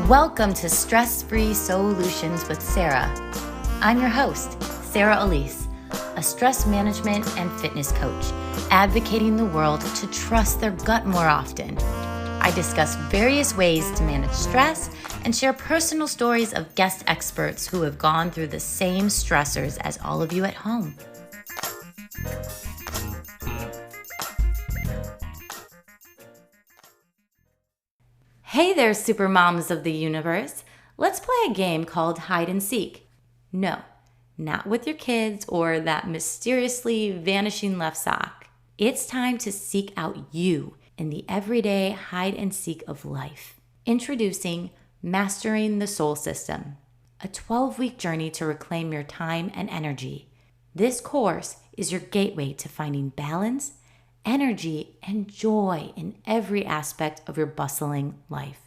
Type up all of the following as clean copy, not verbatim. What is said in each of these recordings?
Welcome to Stress-Free Solutions with Sarah. I'm your host, Sarah Elise, a stress management and fitness coach, advocating the world to trust their gut more often. I discuss various ways to manage stress and share personal stories of guest experts who have gone through the same stressors as all of you at home. Hey there, super moms of the universe. Let's play a game called hide and seek. No, not with your kids or that mysteriously vanishing left sock. It's time to seek out you in the everyday hide and seek of life. Introducing Mastering the Soul System, a 12-week journey to reclaim your time and energy. This course is your gateway to finding balance, energy, and joy in every aspect of your bustling life.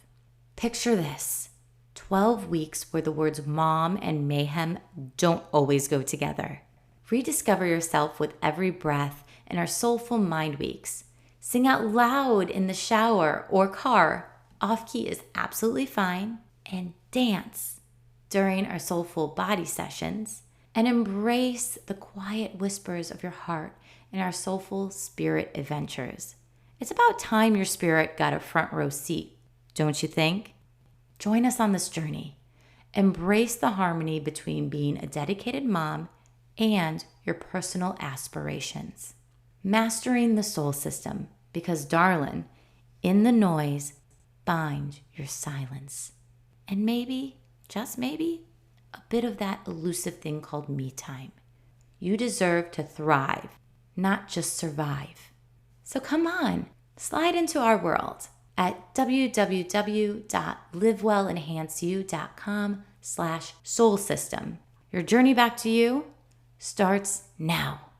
Picture this, 12 weeks where the words mom and mayhem don't always go together. Rediscover yourself with every breath in our Soulful Mind Weeks. Sing out loud in the shower or car, off-key is absolutely fine, and dance during our Soulful Body sessions, and embrace the quiet whispers of your heart in our Soulful Spirit adventures. It's about time your spirit got a front row seat, don't you think? Join us on this journey. Embrace the harmony between being a dedicated mom and your personal aspirations. Mastering the soul system, because darling, in the noise, find your silence. And maybe, just maybe, a bit of that elusive thing called me time. You deserve to thrive, not just survive. So come on, slide into our world at www.livewellenhanceyou.com/soul system. Your journey back to you starts now.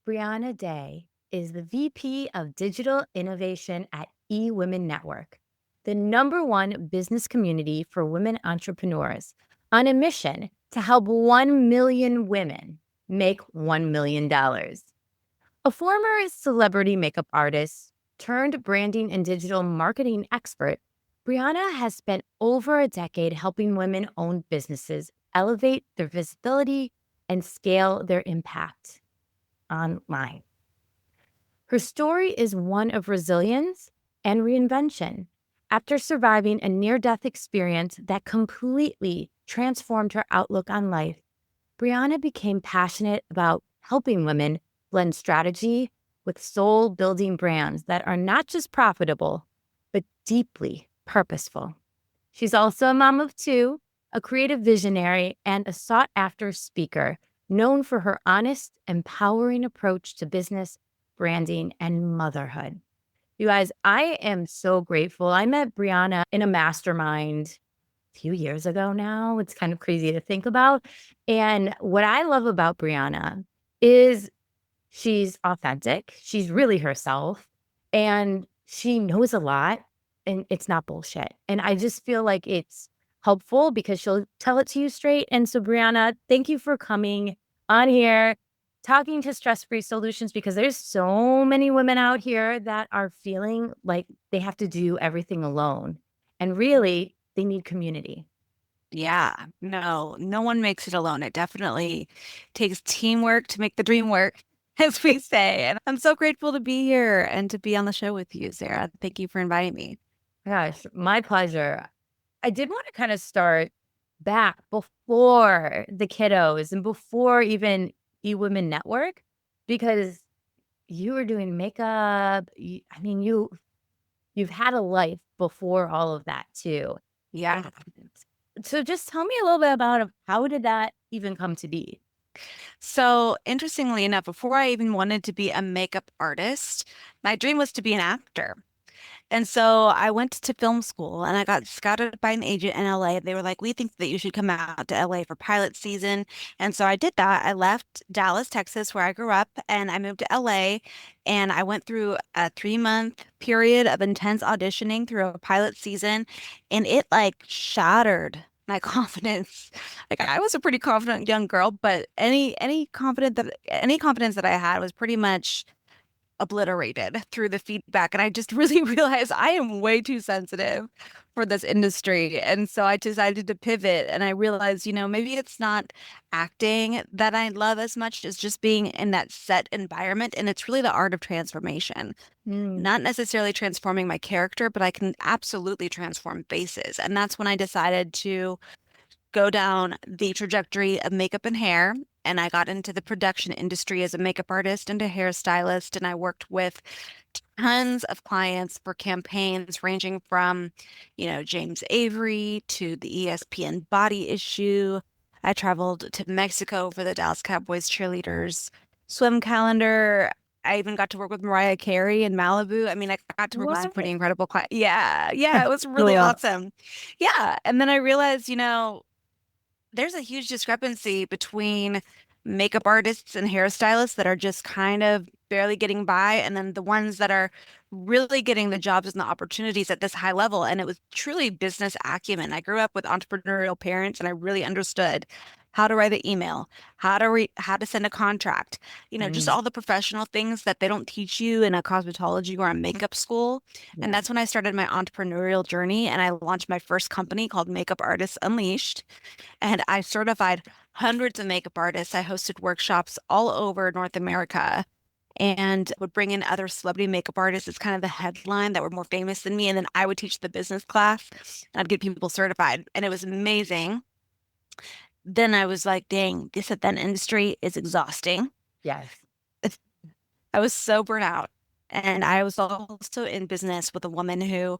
Briana Dai is the VP of Digital Innovation at eWomen Network, the #1 business community for women entrepreneurs, on a mission to help 1 million women make $1 million. A former celebrity makeup artist turned branding and digital marketing expert, Briana has spent over a decade helping women-owned businesses elevate their visibility and scale their impact online. Her story is one of resilience and reinvention. After surviving a near-death experience that completely transformed her outlook on life, Briana became passionate about helping women blend strategy with soul-building brands that are not just profitable, but deeply purposeful. She's also a mom of two, a creative visionary, and a sought-after speaker known for her honest, empowering approach to business, branding, and motherhood. You guys, I am so grateful. I met Briana in a mastermind a few years ago now. It's kind of crazy to think about. And what I love about Briana is she's authentic. She's really herself. And she knows a lot. And it's not bullshit. And I just feel like it's helpful because she'll tell it to you straight. And so, Briana, thank you for coming on here, talking to Stress-Free Solutions, because there's so many women out here that are feeling like they have to do everything alone. And really, they need community. Yeah, no one makes it alone. It definitely takes teamwork to make the dream work, as we say. And I'm so grateful to be here and to be on the show with you, Sarah. Thank you for inviting me. Gosh, my pleasure. I did want to kind of start back before the kiddos and before even eWomen Network, because you were doing makeup. You've had a life before all of that too. Yeah. So just tell me a little bit about how did that even come to be? So interestingly enough, before I even wanted to be a makeup artist, my dream was to be an actor. And so I went to film school and I got scouted by an agent in LA. They were like, we think that you should come out to LA for pilot season. And so I did that. I left Dallas, Texas, where I grew up, and I moved to LA. And I went through a 3-month period of intense auditioning through a pilot season. And it like shattered my confidence. Like I was a pretty confident young girl, but any confidence that I had was pretty much obliterated through the feedback. And I just really realized I am way too sensitive for this industry. And so I decided to pivot. And I realized, maybe it's not acting that I love as much as just being in that set environment. And it's really the art of transformation, Mm. not necessarily transforming my character, but I can absolutely transform faces. And that's when I decided to go down the trajectory of makeup and hair. And I got into the production industry as a makeup artist and a hairstylist. And I worked with tons of clients for campaigns ranging from, James Avery to the ESPN body issue. I traveled to Mexico for the Dallas Cowboys cheerleaders swim calendar. I even got to work with Mariah Carey in Malibu. I mean, I got to work with some What? pretty incredible clients. Yeah, yeah, it was really Really awesome. Yeah. And then I realized, there's a huge discrepancy between makeup artists and hairstylists that are just kind of barely getting by, and then the ones that are really getting the jobs and the opportunities at this high level. And it was truly business acumen. I grew up with entrepreneurial parents, and I really understood how to write an email, how to send a contract, just Mm. all the professional things that they don't teach you in a cosmetology or a makeup school. And Yeah. that's when I started my entrepreneurial journey, and I launched my first company called Makeup Artists Unleashed. And I certified hundreds of makeup artists. I hosted workshops all over North America and would bring in other celebrity makeup artists as kind of the headline that were more famous than me. And then I would teach the business class and I'd get people certified. And it was amazing. Then I was like, dang, this event industry is exhausting. Yes. I was so burnt out. And I was also in business with a woman who,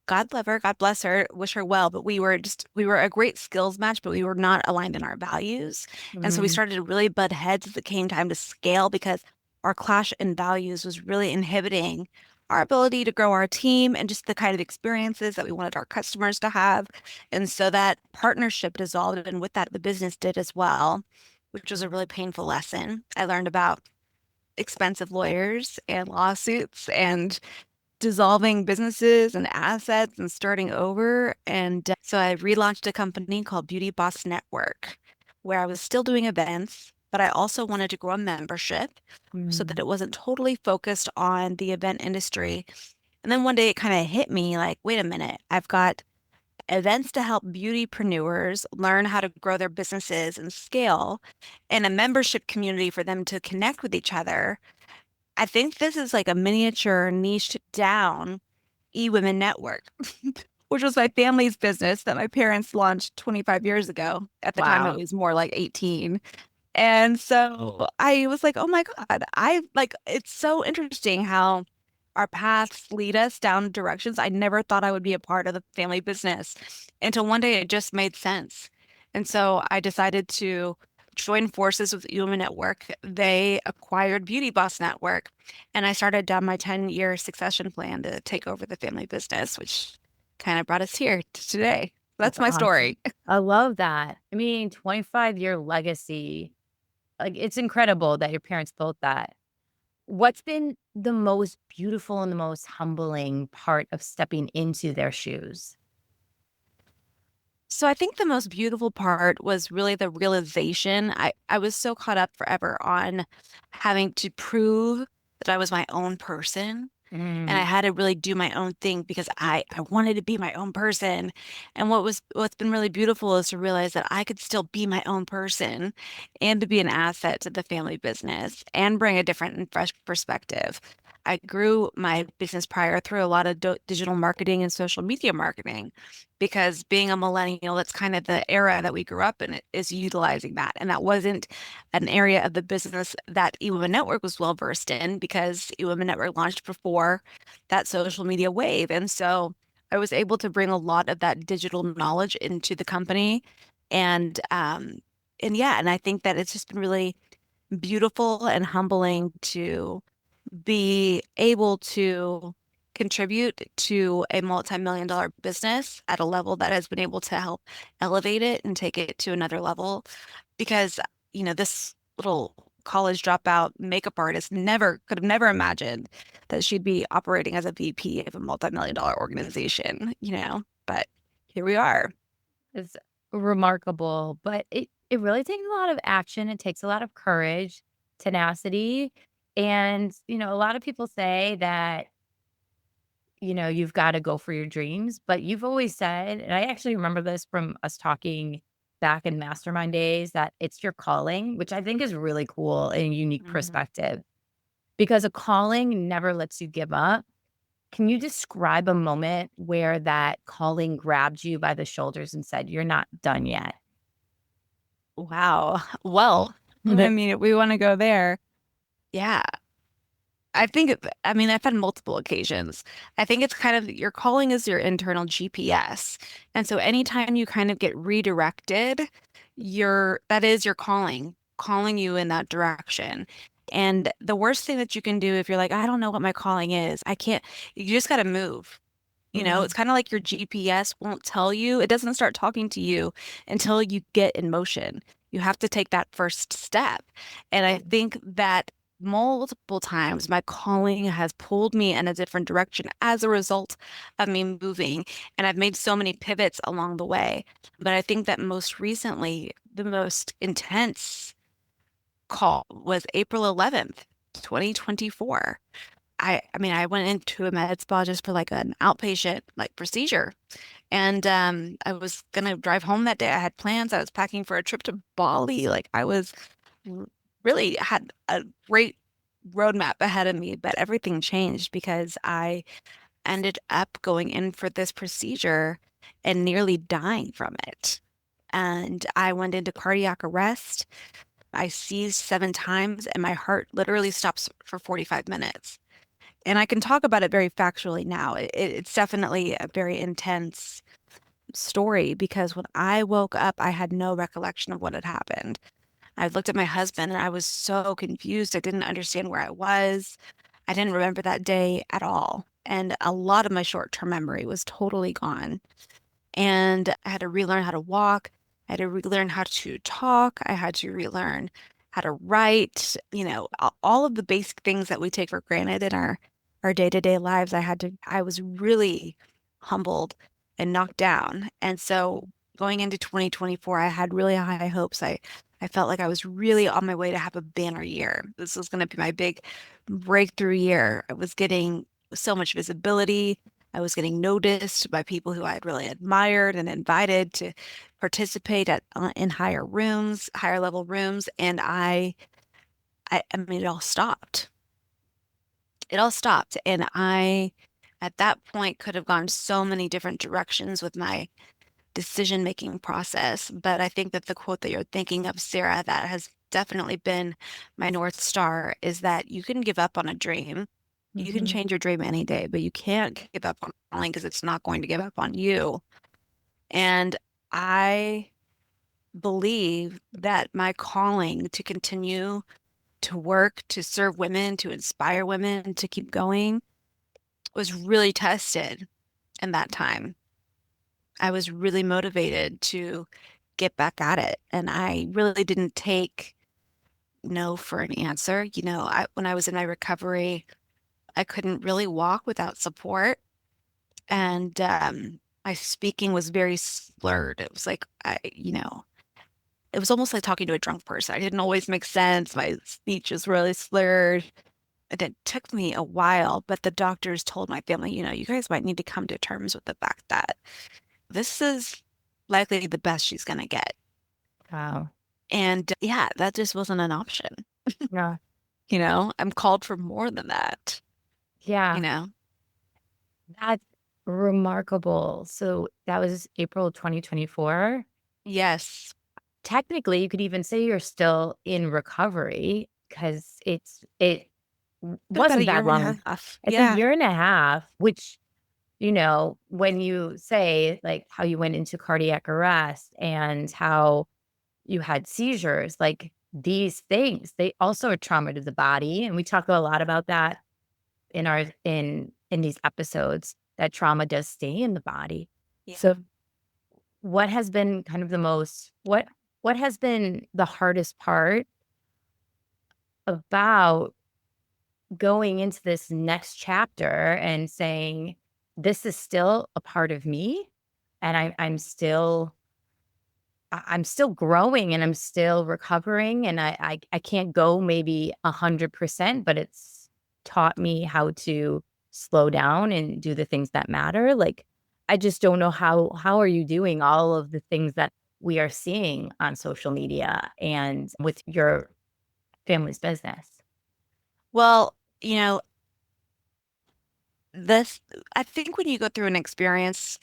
God love her, God bless her, wish her well, but we were a great skills match, but we were not aligned in our values. And so we Mm. started to really butt heads as it came time to scale because our clash in values was really inhibiting our ability to grow our team and just the kind of experiences that we wanted our customers to have. And so that partnership dissolved, and with that, the business did as well, which was a really painful lesson. I learned about expensive lawyers and lawsuits and dissolving businesses and assets and starting over. And so I relaunched a company called Beauty Boss Network, where I was still doing events, but I also wanted to grow a membership so that Mm. it wasn't totally focused on the event industry. And then one day it kind of hit me like, wait a minute, I've got events to help beautypreneurs learn how to grow their businesses and scale, and a membership community for them to connect with each other. I think this is like a miniature niched down eWomen network, which was my family's business that my parents launched 25 years ago. At the time, it Wow. was more like 18. And so I was like, oh my God, it's so interesting how our paths lead us down directions I never thought I would be a part of the family business until one day it just made sense. And so I decided to join forces with eWomen Network. They acquired Beauty Boss Network, and I started down my 10-year succession plan to take over the family business, which kind of brought us here to today. That's That's my awesome. story. I love that. I mean, 25-year legacy. Like, it's incredible that your parents built that. What's been the most beautiful and the most humbling part of stepping into their shoes? So I think the most beautiful part was really the realization. I was so caught up forever on having to prove that I was my own person. And I Mm. had to really do my own thing because I wanted to be my own person. And what's been really beautiful is to realize that I could still be my own person and to be an asset to the family business and bring a different and fresh perspective. I grew my business prior through a lot of digital marketing and social media marketing because being a millennial, that's kind of the era that we grew up in, is utilizing that. And that wasn't an area of the business that eWomen Network was well versed in because eWomen Network launched before that social media wave. And so I was able to bring a lot of that digital knowledge into the company. And yeah, and I think that it's just been really beautiful and humbling to be able to contribute to a multi-million dollar business at a level that has been able to help elevate it and take it to another level. Because, this little college dropout makeup artist could have never imagined that she'd be operating as a VP of a multi-million dollar organization, but here we are. It's remarkable, but it really takes a lot of action. It takes a lot of courage, tenacity, And, a lot of people say that, you've got to go for your dreams, but you've always said, and I actually remember this from us talking back in mastermind days, that it's your calling, which I think is really cool and unique Mhm. perspective because a calling never lets you give up. Can you describe a moment where that calling grabbed you by the shoulders and said, "You're not done yet"? Wow. Well, I mean, if we want to go there, yeah. I mean, I've had multiple occasions. I think it's kind of your calling is your internal GPS. And so anytime you kind of get redirected, that is your calling you in that direction. And the worst thing that you can do if you're like, I don't know what my calling is, I can't, you just got to move. It's Mhm, kind of like your GPS won't tell you, it doesn't start talking to you until you get in motion. You have to take that first step. And I think that multiple times my calling has pulled me in a different direction as a result of me moving. And I've made so many pivots along the way. But I think that most recently, the most intense call was April 11th, 2024. I mean, I went into a med spa just for like an outpatient like procedure. And I was gonna drive home that day. I had plans. I was packing for a trip to Bali. Like I was r- really had a great roadmap ahead of me, but everything changed because I ended up going in for this procedure and nearly dying from it. And I went into cardiac arrest. I seized 7 times and my heart literally stops for 45 minutes. And I can talk about it very factually now. It's definitely a very intense story because when I woke up, I had no recollection of what had happened. I looked at my husband and I was so confused. I didn't understand where I was. I didn't remember that day at all. And a lot of my short-term memory was totally gone. And I had to relearn how to walk. I had to relearn how to talk. I had to relearn how to write, all of the basic things that we take for granted in our day-to-day lives. I was really humbled and knocked down. And so going into 2024, I had really high hopes. I felt like I was really on my way to have a banner year. This was going to be my big breakthrough year. I was getting so much visibility. I was getting noticed by people who I had really admired and invited to participate in higher rooms, higher level rooms, and I mean, it all stopped. It all stopped, and I, at that point, could have gone so many different directions with my decision-making process. But I think that the quote that you're thinking of, Sarah, that has definitely been my North Star is that you can give up on a dream. You can mhm. change your dream any day, but you can't give up on calling because it's not going to give up on you. And I believe that my calling to continue to work, to serve women, to inspire women to keep going was really tested in that time. I was really motivated to get back at it. And I really didn't take no for an answer. When I was in my recovery, I couldn't really walk without support. And my speaking was very slurred. It was like, it was almost like talking to a drunk person. I didn't always make sense. My speech was really slurred. And it took me a while, but the doctors told my family, you guys might need to come to terms with the fact that this is likely the best she's going to get. Wow. And yeah, that just wasn't an option. Yeah. I'm called for more than that, you Yeah. know? That's remarkable. So that was April 2024. Yes. Technically, you could even say you're still in recovery because it Been about a wasn't year that and a long. half. It's a Yeah. year and a half, which, when you say like how you went into cardiac arrest and how you had seizures, like these things, they also are trauma to the body. And we talk a lot about that in these episodes, that trauma does stay in the body. So Yeah. what has been kind of what has been the hardest part about going into this next chapter and saying, "This is still a part of me, and I'm still I'm still growing and I'm still recovering, and I can't go maybe 100%, but it's taught me how to slow down and do the things that matter. Like, I just don't know how are you doing all of the things that we are seeing on social media and with your family's business? Well, you know, this, I think when you go through an experience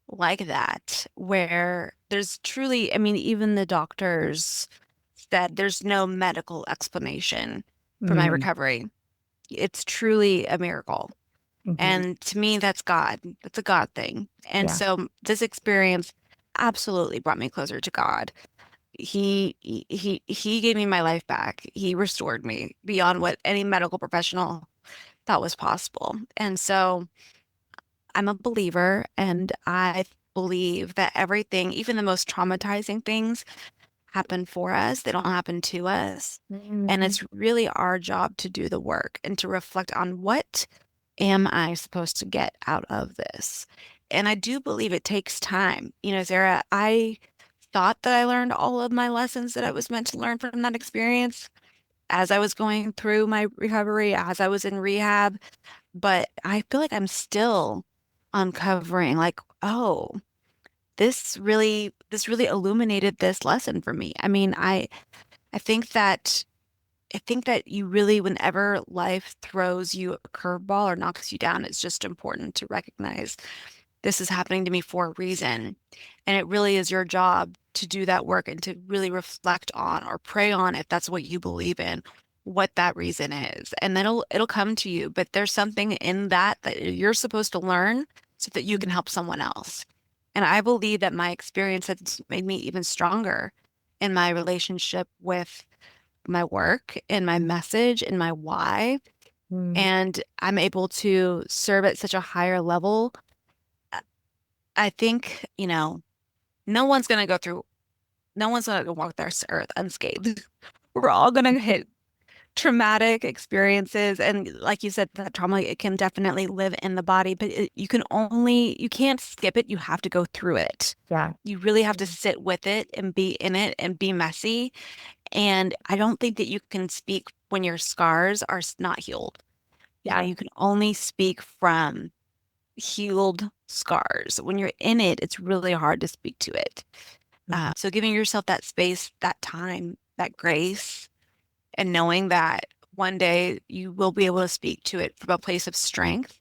like that, where there's truly, I mean, even the doctors said there's no medical explanation for my Mm, recovery. It's truly a miracle. mhm. And to me, that's God. That's a God thing. And Yeah. so this experience absolutely brought me closer to God. He gave me my life back. He restored me beyond what any medical professional thought was possible. And so I'm a believer, and I believe that everything, even the most traumatizing things, happen for us. They don't happen to us. And Mhm. it's really our job to do the work and to reflect on what am I supposed to get out of this? And I do believe it takes time. You know, Sarah, I thought that I learned all of my lessons that I was meant to learn from that experience as I was going through my recovery, as I was in rehab, but I feel like I'm still uncovering like, oh, this really illuminated this lesson for me. I mean, I think that I think that you really, whenever life throws you a curveball or knocks you down, it's just important to recognize this is happening to me for a reason. And it really is your job to do that work and to really reflect on or pray on, if that's what you believe in, what that reason is. And then it'll come to you. But there's something in that that you're supposed to learn so that you can help someone else. And I believe that my experience has made me even stronger in my relationship with my work and my message and my why. Mm. And I'm able to serve at such a higher level. I think, no one's going to go through, no one's going to walk this earth unscathed. We're all going to hit traumatic experiences. And like you said, that trauma, it can definitely live in the body, but you can't skip it. You have to go through it. Yeah. You really have to sit with it and be in it and be messy. And I don't think that you can speak when your scars are not healed. Yeah. You can only speak from healed scars. When you're in it, it's really hard to speak to it. Mhm. So giving yourself that space, that time, that grace, and knowing that one day you will be able to speak to it from a place of strength,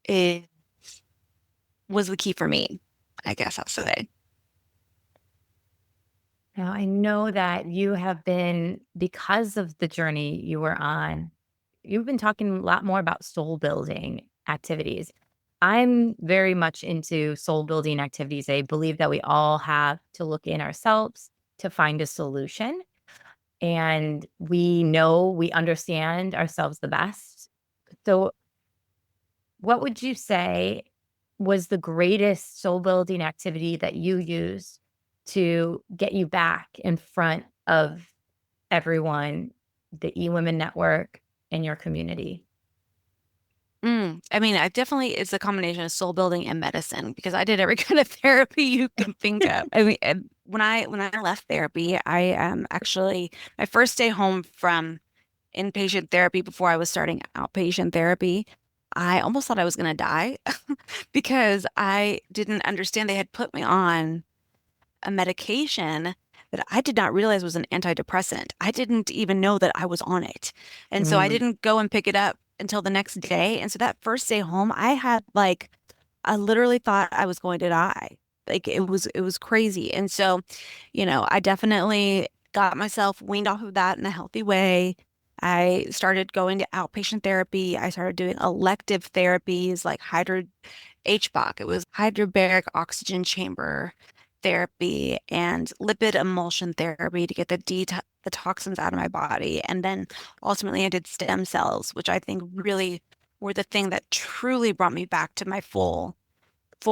it was the key for me, I guess I'll say. Now, I know that you have been, because of the journey you were on, you've been talking a lot more about soul building activities. I'm very much into soul building activities. I believe that we all have to look in ourselves to find a solution. And we know we understand ourselves the best. So, what would you say was the greatest soul building activity that you used to get you back in front of everyone, the eWomen network, and your community? I mean, I definitely, it's a combination of soul building and medicine because I did every kind of therapy you can think of. I mean, when I left therapy, I actually my first day home from inpatient therapy before I was starting outpatient therapy, I almost thought I was going to die because I didn't understand they had put me on a medication that I did not realize was an antidepressant. I didn't even know that I was on it. And so I Mm, didn't go and pick it up until the next day. And so that first day home, I had like, I literally thought I was going to die. Like it was crazy. And so, I definitely got myself weaned off of that in a healthy way. I started going to outpatient therapy. I started doing elective therapies like HBOC. It was hydrobaric oxygen chamber therapy and lipid emulsion therapy to get the toxins out of my body. And then ultimately I did stem cells, which I think really were the thing that truly brought me back to my full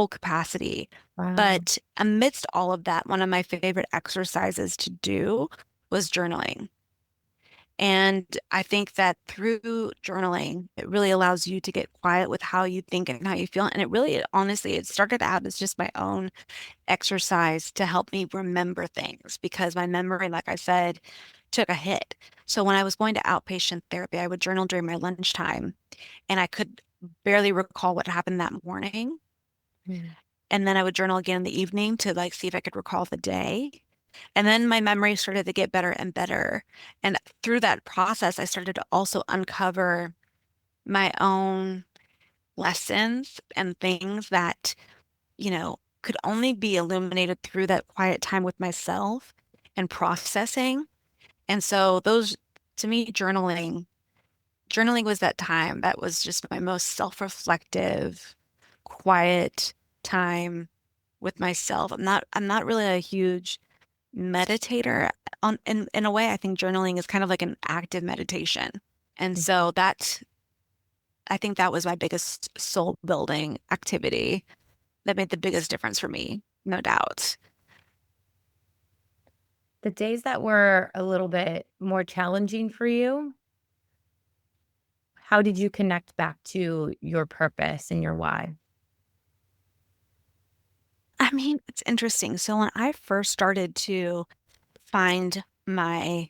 capacity. wow. But amidst all of that, one of my favorite exercises to do was journaling. And I think that through journaling, it really allows you to get quiet with how you think and how you feel. And it really, honestly, it started out as just my own exercise to help me remember things because my memory, like I said, took a hit. So when I was going to outpatient therapy, I would journal during my lunchtime and I could barely recall what happened that morning. Mm. And then I would journal again in the evening to like see if I could recall the day. And then my memory started to get better and better. And through that process, I started to also uncover my own lessons and things that, could only be illuminated through that quiet time with myself and processing. And so those, to me, journaling was that time that was just my most self-reflective, quiet time with myself. I'm not really a huge meditator. In a way, I think journaling is kind of like an active meditation. And so I think that was my biggest soul building activity that made the biggest difference for me, no doubt. The days that were a little bit more challenging for you, how did you connect back to your purpose and your why? I mean, it's interesting. So when I first started to find my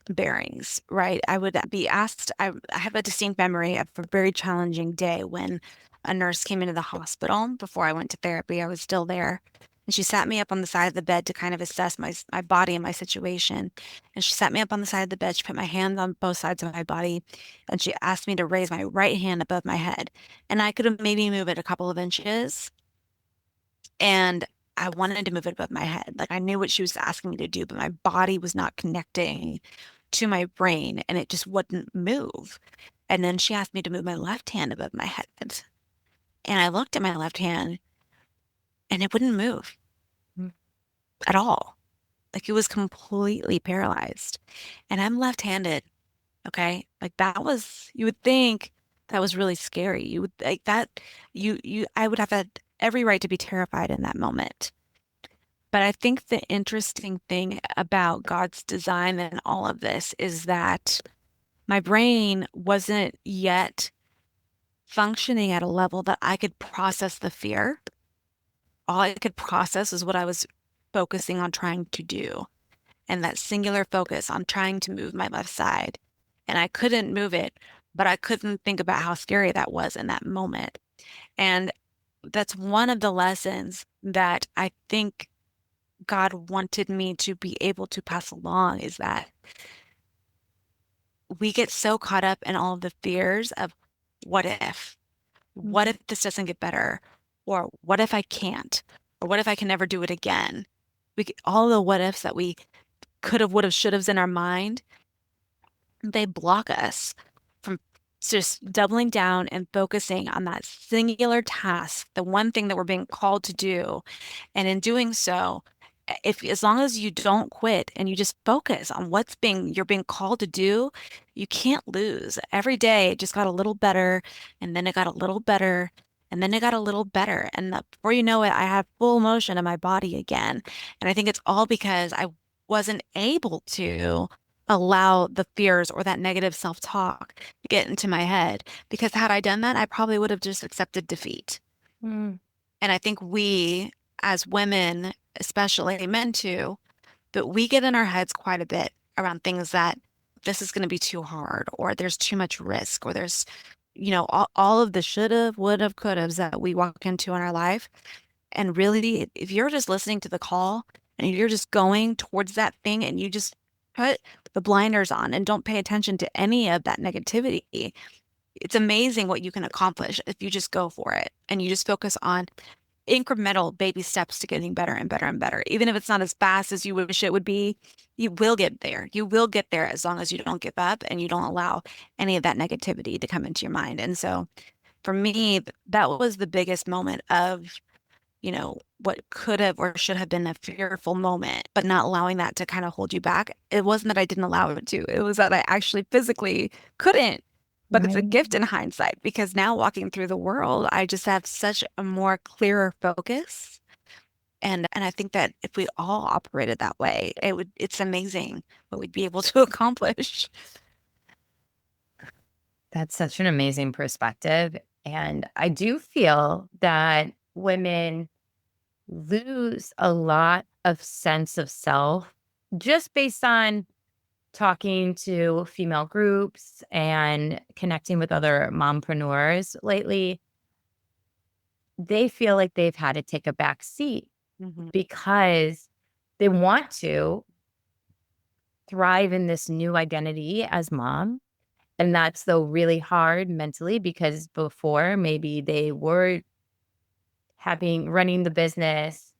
bearings, right? I would be asked, I have a distinct memory of a very challenging day when a nurse came into the hospital before I went to therapy. I was still there. And she sat me up on the side of the bed to kind of assess my body and my situation. And she sat me up on the side of the bed. She put my hands on both sides of my body. And she asked me to raise my right hand above my head. And I could have maybe moved it a couple of inches. And I wanted to move it above my head. Like I knew what she was asking me to do, but my body was not connecting to my brain and it just wouldn't move. And then she asked me to move my left hand above my head. And I looked at my left hand and it wouldn't move Mm. at all. Like it was completely paralyzed. And I'm left-handed, okay? Like that was, you would think that was really scary. You would like that, I would have had every right to be terrified in that moment. But I think the interesting thing about God's design and all of this is that my brain wasn't yet functioning at a level that I could process the fear. All I could process is what I was focusing on trying to do, and that singular focus on trying to move my left side. And I couldn't move it, but I couldn't think about how scary that was in that moment. And that's one of the lessons that I think God wanted me to be able to pass along is that we get so caught up in all of the fears of what if? What Mhm. if this doesn't get better? Or what if I can't? Or what if I can never do it again? All the what ifs that we could have, would have, should have's in our mind, they block us from just doubling down and focusing on that singular task, the one thing that we're being called to do. And in doing so, if as long as you don't quit and you just focus on you're being called to do, you can't lose. Every day it just got a little better, and then it got a little better, and then it got a little better. And before you know it, I have full motion in my body again. And I think it's all because I wasn't able to allow the fears or that negative self-talk to get into my head. Because had I done that, I probably would have just accepted defeat. Mm. And I think we, as women, especially men too, but we get in our heads quite a bit around things that this is going to be too hard, or there's too much risk, or there's, all of the should have, would have, could haves that we walk into in our life. And really, if you're just listening to the call and you're just going towards that thing and you just put the blinders on and don't pay attention to any of that negativity, it's amazing what you can accomplish if you just go for it and you just focus on incremental baby steps to getting better and better and better. Even if it's not as fast as you wish it would be, you will get there. You will get there as long as you don't give up and you don't allow any of that negativity to come into your mind. And so for me, that was the biggest moment of, what could have or should have been a fearful moment, but not allowing that to kind of hold you back. It wasn't that I didn't allow it to, it was that I actually physically couldn't. But it's a Right. gift in hindsight because now walking through the world, I just have such a more clearer focus. And I think that if we all operated that way, it's amazing what we'd be able to accomplish. That's such an amazing perspective. And I do feel that women lose a lot of sense of self just based on talking to female groups and connecting with other mompreneurs lately. They feel like they've had to take a back seat Hmm. because they want to thrive in this new identity as mom. And that's though really hard mentally because before maybe they were running the business,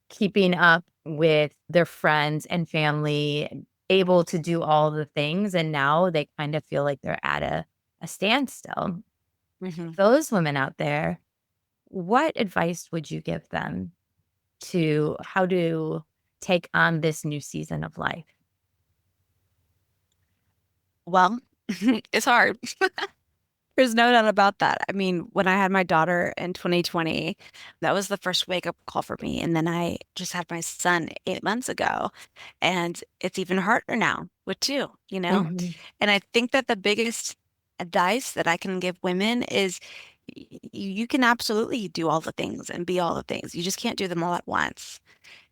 keeping up with their friends and family, able to do all the things. And now they kind of feel like they're at a standstill. Hmm. Those women out there, what advice would you give them to how to take on this new season of life? Well, it's hard. There's no doubt about that. I mean, when I had my daughter in 2020, that was the first wake up call for me. And then I just had my son 8 months ago. And it's even harder now with two, you know? Mhm. And I think that the biggest advice that I can give women is you can absolutely do all the things and be all the things. You just can't do them all at once.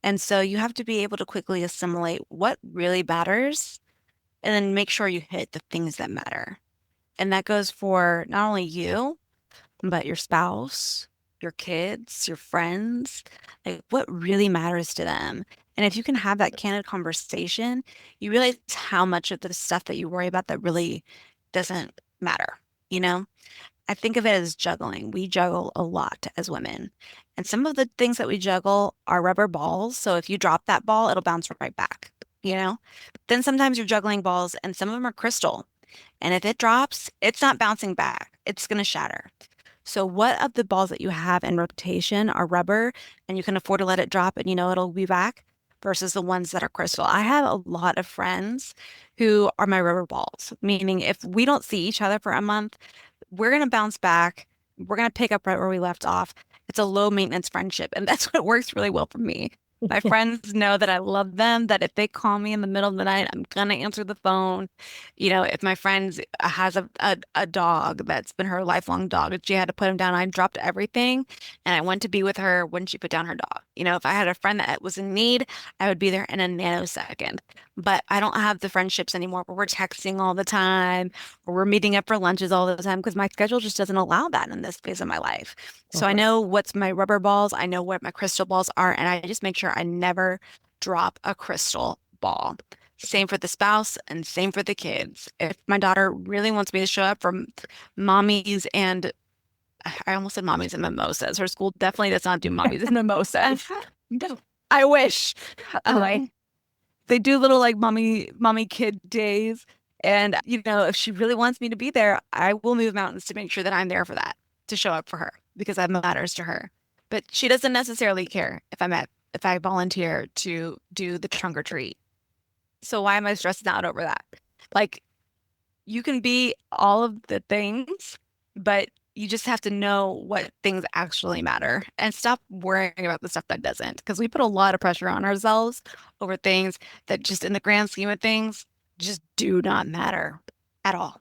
And so you have to be able to quickly assimilate what really matters and then make sure you hit the things that matter. And that goes for not only you, but your spouse, your kids, your friends, like what really matters to them. And if you can have that candid conversation, you realize how much of the stuff that you worry about that really doesn't matter, you know? I think of it as juggling. We juggle a lot as women. And some of the things that we juggle are rubber balls. So if you drop that ball, it'll bounce right back, you know? Then sometimes you're juggling balls and some of them are crystal. And if it drops, it's not bouncing back. It's going to shatter. So what of the balls that you have in rotation are rubber and you can afford to let it drop and you know it'll be back versus the ones that are crystal? I have a lot of friends who are my rubber balls, meaning if we don't see each other for a month, we're going to bounce back. We're going to pick up right where we left off. It's a low maintenance friendship. And that's what works really well for me. My friends know that I love them, that if they call me in the middle of the night, I'm going to answer the phone. You know, if my friend has a dog that's been her lifelong dog, and she had to put him down, I dropped everything and I went to be with her when she put down her dog. You know, if I had a friend that was in need, I would be there in a nanosecond. But I don't have the friendships anymore where we're texting all the time or we're meeting up for lunches all the time because my schedule just doesn't allow that in this phase of my life. So I know what's my rubber balls, I know what my crystal balls are, and I just make sure I never drop a crystal ball. Same for the spouse and same for the kids. If my daughter really wants me to show up for mommies and I almost said mommies and mimosas. Her school definitely does not do mommies and mimosas. No, I wish. Okay. They do little like mommy kid days. And you know, if she really wants me to be there, I will move mountains to make sure that I'm there for that, to show up for her because that matters to her. But she doesn't necessarily care if I volunteer to do the trunk or treat. So why am I stressing out over that? Like you can be all of the things, but you just have to know what things actually matter and stop worrying about the stuff that doesn't. Because we put a lot of pressure on ourselves over things that just in the grand scheme of things just do not matter at all.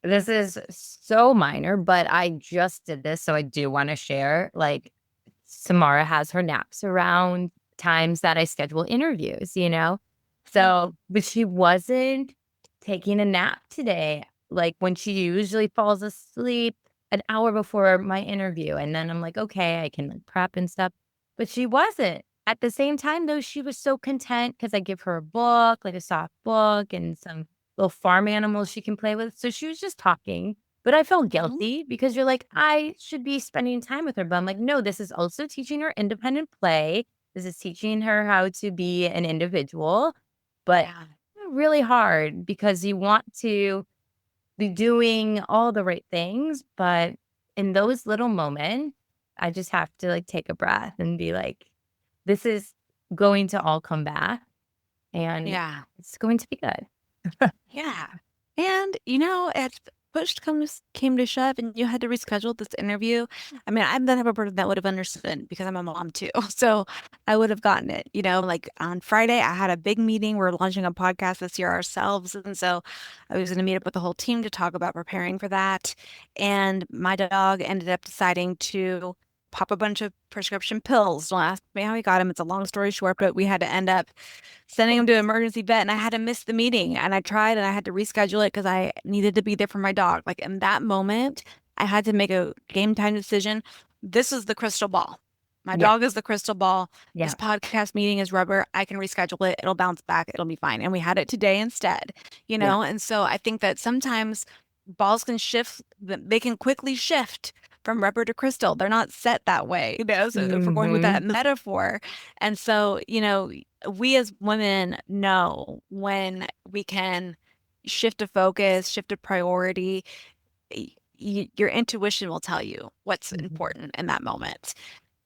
This is so minor, but I just did this, so I do want to share. Like, Samara has her naps around times that I schedule interviews, you know? Mhm. So, but she wasn't taking a nap today, like when she usually falls asleep an hour before my interview. And then I'm like, okay, I can like prep and stuff. But she wasn't. At the same time, though, she was so content because I give her a book, like a soft book, and some little farm animals she can play with. So she was just talking. But I felt Mhm. guilty because you're like, I should be spending time with her. But I'm like, no, this is also teaching her independent play. This is teaching her how to be an individual. But Yeah. really hard because you want to be doing all the right things. But in those little moments, I just have to like take a breath and be like, this is going to all come back and Yeah. it's going to be good. Yeah. And you know, came to shove and you had to reschedule this interview, I mean, I'm the type of person that would have understood because I'm a mom too. So I would have gotten it. Like on Friday, I had a big meeting. We're launching a podcast this year ourselves. And so I was going to meet up with the whole team to talk about preparing for that. And my dog ended up deciding to pop a bunch of prescription pills. Don't ask me how he got them. It's a long story short, but we had to end up sending him to an emergency vet and I had to miss the meeting and I tried and I had to reschedule it because I needed to be there for my dog. Like in that moment, I had to make a game time decision. This is the crystal ball. My Yeah. dog is the crystal ball. This Yeah. podcast meeting is rubber. I can reschedule it. It'll bounce back. It'll be fine. And we had it today instead, Yeah. And so I think that sometimes balls can shift, they can quickly shift from rubber to crystal. They're not set that way, So if we're going with Hmm. that metaphor. And so, we as women know when we can shift a focus, shift a priority. Your intuition will tell you what's Hmm. important in that moment.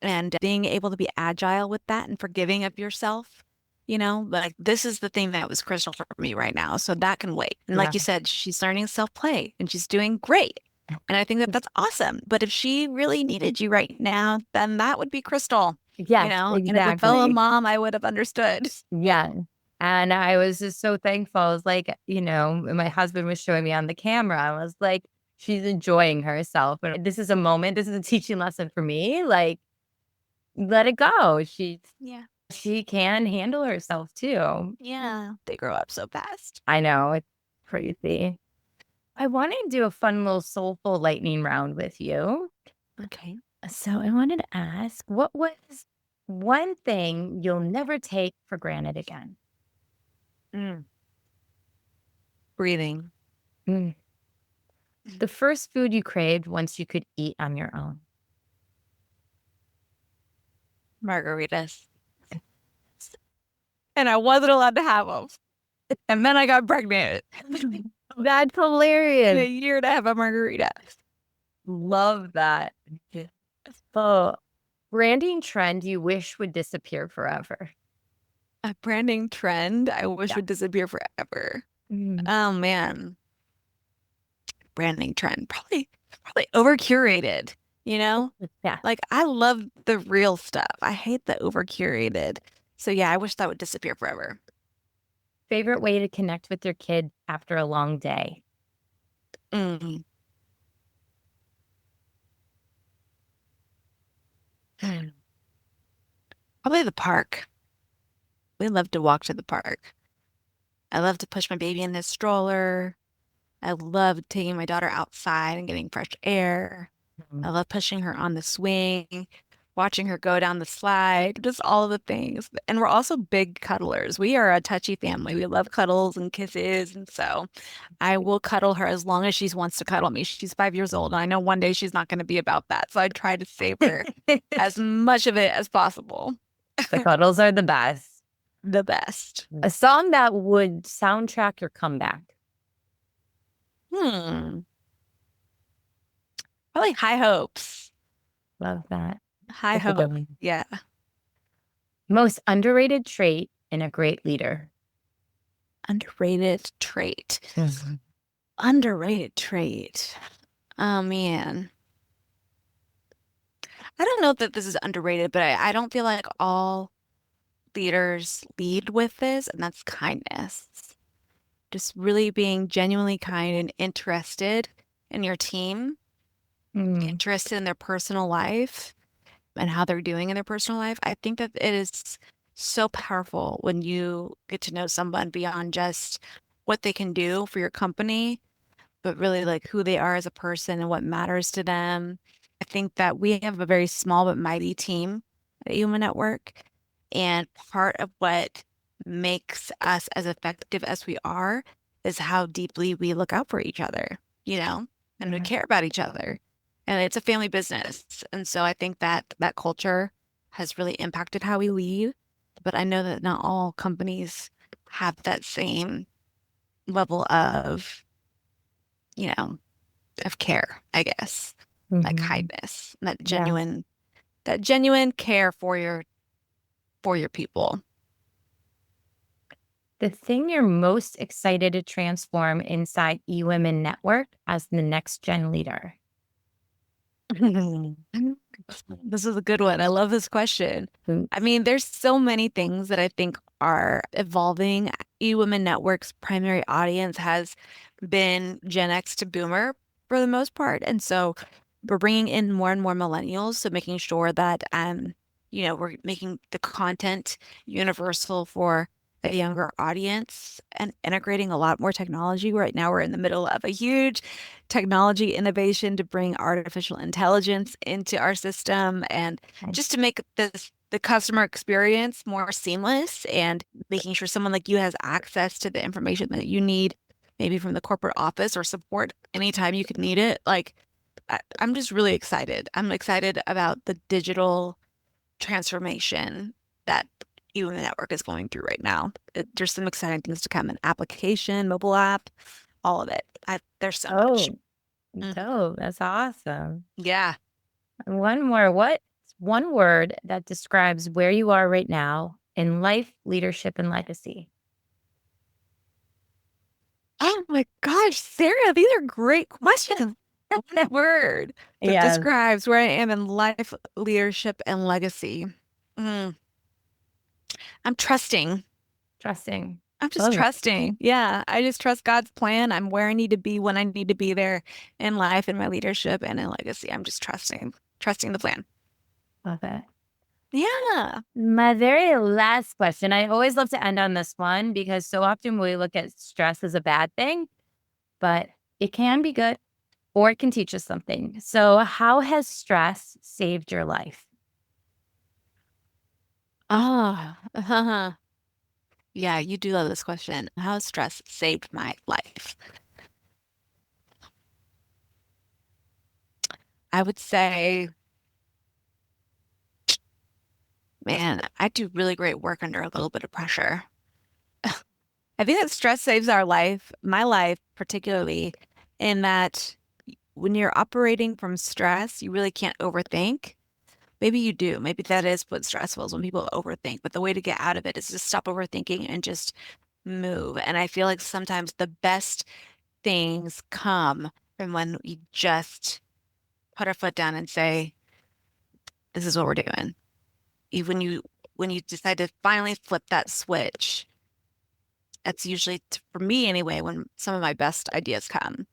And being able to be agile with that and forgiving of yourself, like this is the thing that was crystal for me right now. So that can wait. And Yeah. like you said, she's learning self-play and she's doing great. And I think that that's awesome. But if she really needed you right now, then that would be crystal, Yes, And as a fellow exactly. mom, I would have understood. Yeah. And I was just so thankful. I was like, my husband was showing me on the camera. I was like, she's enjoying herself. And this is a moment, this is a teaching lesson for me. Like, let it go. Yeah. She can handle herself too. Yeah. They grow up so fast. I know, it's crazy. I want to do a fun little soulful lightning round with you. Okay. So I wanted to ask, what was one thing you'll never take for granted again? Mm. Breathing. Mm. The first food you craved once you could eat on your own. Margaritas. And I wasn't allowed to have them. And then I got pregnant. That's In a hilarious. year to have a margarita. Love that. Oh, branding trend you wish would disappear forever. A branding trend I wish Yeah. would disappear forever. Mm. Oh man, branding trend. Probably over curated, you know? Yeah. Like I love the real stuff. I hate the over curated. So yeah, I wish that would disappear forever. Favorite way to connect with your kid after a long day. Mm. Mm. Probably the park. We love to walk to the park. I love to push my baby in this stroller. I love taking my daughter outside and getting fresh air. Mm. I love pushing her on the swing, watching her go down the slide, just all of the things. And we're also big cuddlers. We are a touchy family. We love cuddles and kisses. And so I will cuddle her as long as she wants to cuddle me. She's 5 years old. And I know one day she's not going to be about that. So I try to savor as much of it as possible. The cuddles are the best. The best. A song that would soundtrack your comeback. Hmm. Probably high hopes. Love that. High That's a good hope. one. Yeah. Most underrated trait in a great leader. Underrated trait. Mhm. Underrated trait. Oh man. I don't know that this is underrated, but I don't feel like all leaders lead with this, and that's kindness. Just really being genuinely kind and interested in your team, Mm. interested in their personal life and how they're doing in their personal life. I think that it is so powerful when you get to know someone beyond just what they can do for your company, but really like who they are as a person and what matters to them. I think that we have a very small but mighty team at Human Network. And part of what makes us as effective as we are is how deeply we look out for each other, and we Yeah. care about each other. And it's a family business. And so I think that that culture has really impacted how we lead. But I know that not all companies have that same level you know, of care, I guess, like Mhm. kindness, and Yeah. that genuine care for your people. The thing you're most excited to transform inside eWomen Network as the next gen leader. This is a good one. I love this question. Mm. I mean, there's so many things that I think are evolving. eWomen Network's primary audience has been Gen X to Boomer for the most part. And so we're bringing in more and more millennials. So making sure that, we're making the content universal for a younger audience and integrating a lot more technology. Right now, we're in the middle of a huge technology innovation to bring artificial intelligence into our system and just to make the customer experience more seamless and making sure someone like you has access to the information that you need, maybe from the corporate office or support anytime you could need it. Like, I'm just really excited. I'm excited about the digital transformation that you and the network is going through right now. There's some exciting things to come, an application, mobile app, all of it. There's so much. Oh, Mm, dope. That's awesome. yeah. And one more. What's one word that describes where you are right now in life, leadership, and legacy? Oh my gosh, Sarah, these are great questions. That word that Yes. describes where I am in life, leadership, and legacy. Mm, I'm trusting. Trusting. I'm just Love it. trusting. Yeah, I just trust God's plan. I'm where I need to be when I need to be there in life, in my leadership, and in legacy. I'm just trusting the plan. Love it. Yeah. My very last question. I always love to end on this one because so often we look at stress as a bad thing, but it can be good or it can teach us something. So, how has stress saved your life? Oh, yeah, you do love this question. How has stress saved my life? I would say, man, I do really great work under a little bit of pressure. I think that stress saves our life, my life particularly, in that when you're operating from stress, you really can't overthink. Maybe you do. Maybe that is what stressful is when people overthink. But the way to get out of it is to stop overthinking and just move. And I feel like sometimes the best things come from when you just put our foot down and say, this is what we're doing. Even when you decide to finally flip that switch, that's usually, for me anyway, when some of my best ideas come,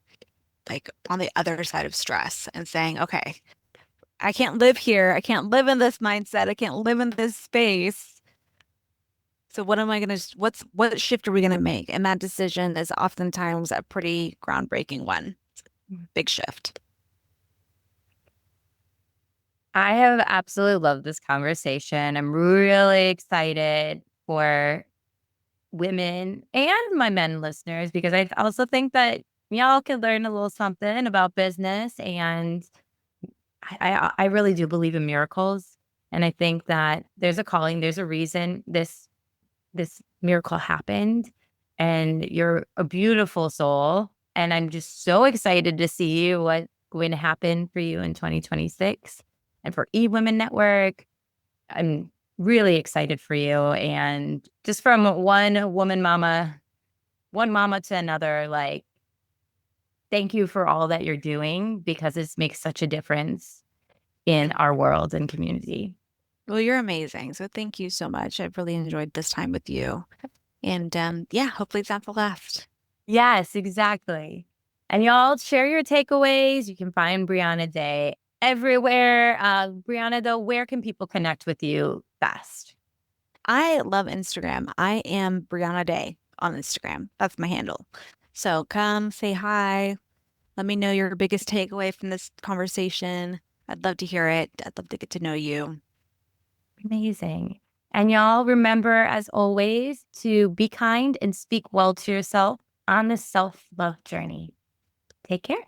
like on the other side of stress and saying, okay, I can't live here. I can't live in this mindset. I can't live in this space. So what am I going to, what shift are we going to make? And that decision is oftentimes a pretty groundbreaking one. Big shift. I have absolutely loved this conversation. I'm really excited for women and my men listeners because I also think that y'all can learn a little something about business. And I really do believe in miracles. And I think that there's a calling, there's a reason this miracle happened. And you're a beautiful soul. And I'm just so excited to see what's going to happen for you in 2026 and for eWomen Network. I'm really excited for you. And just from one mama to another, like, thank you for all that you're doing because this makes such a difference in our world and community. Well, you're amazing. So thank you so much. I've really enjoyed this time with you. And yeah, hopefully it's not the last. Yes, exactly. And y'all share your takeaways. You can find Briana Dai everywhere. Briana, though, where can people connect with you best? I love Instagram. I am Briana Dai on Instagram. That's my handle. So come say hi. Let me know your biggest takeaway from this conversation. I'd love to hear it. I'd love to get to know you. Amazing. And y'all remember, as always, to be kind and speak well to yourself on this self-love journey. Take care.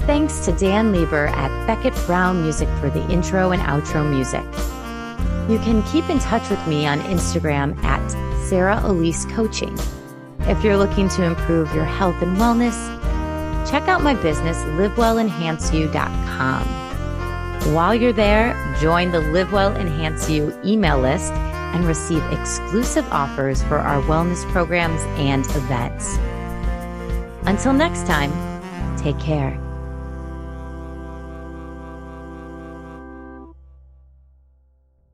Thanks to Dan Lieber at Beckett Brown Music for the intro and outro music. You can keep in touch with me on Instagram at Sarah Elise Coaching. If you're looking to improve your health and wellness, check out my business, livewellenhanceyou.com. While you're there, join the Live Well Enhance You email list and receive exclusive offers for our wellness programs and events. Until next time, take care.